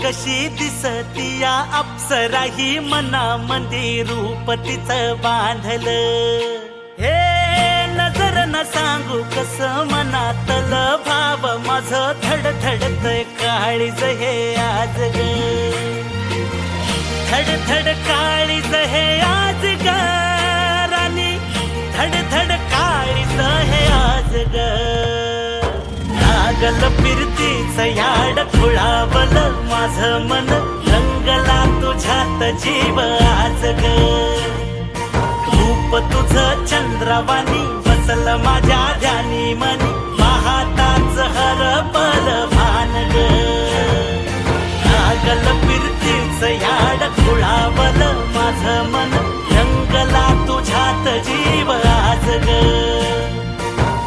कशी दिसतीया अप्सरा ही मनामंदी रूप तिचं बांधलं. हे नजर न सांगू कस मनातल भाव माझं धडधडतय काळीज हे आज ग. धडधड काळीज हे आज ग राणी, धडधड काळीज हे आज ग. लागल फिरतीच याड खुळावल माझं मन, रंगला तुझ्यात जीव आज ग. रूप तुझं चंद्रवाणी बसल माझ्या ध्यानी मनी, पाहताच हरपल भान ग. लागल फिरतीच याड खुळावल माझं मन, रंगला तुझ्यात जीव आज ग.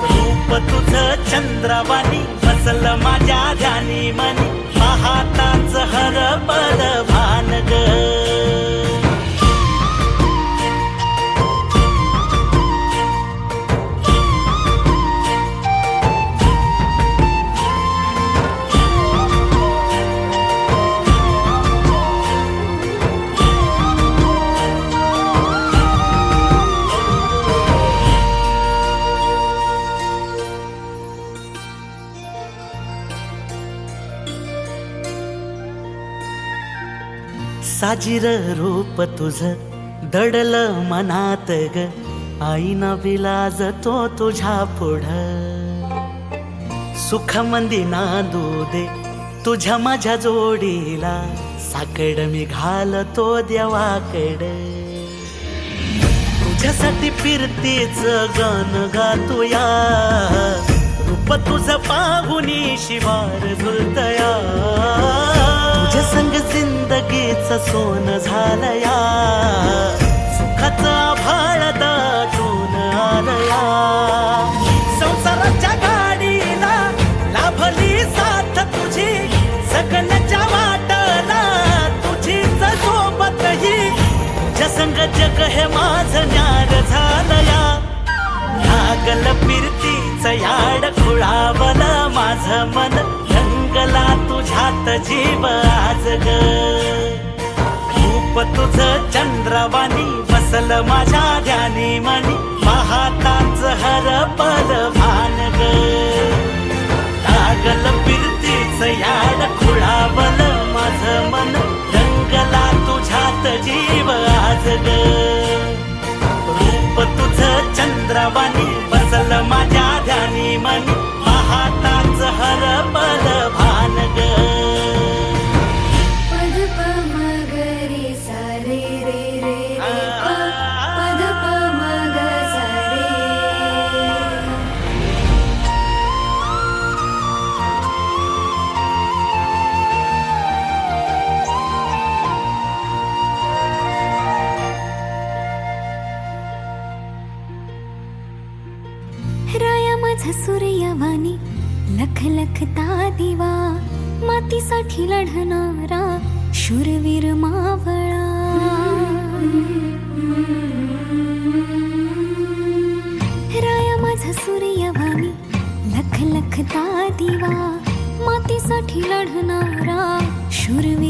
रूप तुझं चंद्रवाणी बसल माझ्या ध्यानी मनी, पाहताच हरपल भान ग. साजीर रूप तुझं दडल मनात ग, आईना विलाज तो तुझ्या पुढं. सुख मंदी नांदू दे तुझ्या माझ्या जोडीला, साकड मी घालतो देवाकड. तुझ्यासाठी फिरतीच गाणं गातोया, रूप तुझं पाहुनी शिवार झुलतया. तुझ्या संग जिंदगीच सोन झालया, सुखाचा आभाळ दाटून आलया. संसाराच्या गाडीला लाभली साथ तुझी, जगण्याच्या वाटला तुझीच सोबत ही. तुझ्या संग जग हे माझं न्यार झालया. लागल फिरतीच याड खुळावल माझं मन, रंगला तुझ्यात जीव आज ग. रूप तुझं चंद्रवाणी बसल माझ्या ध्यानी मनी, पाहताच हरपल भान ग. लागल फिरतीच याड खुळावल माझं मन, रंगला तुझ्यात जीव आज ग. रूप तुझं चंद्रवाणी बसल माझ्या ध्यानी मनी, पाहताच हरपल भान ग. पद प म ग रे सा रे रे रे रे प, पद प म ग सा रे. राया माझा सूर्यवाणी लख लखता दिवा, मातीसाठी लढणारा शूरवीर मावळा. राया माझा सूर्यवाणी लख लखता दिवा, मातीसाठी लढणारा शूरवीर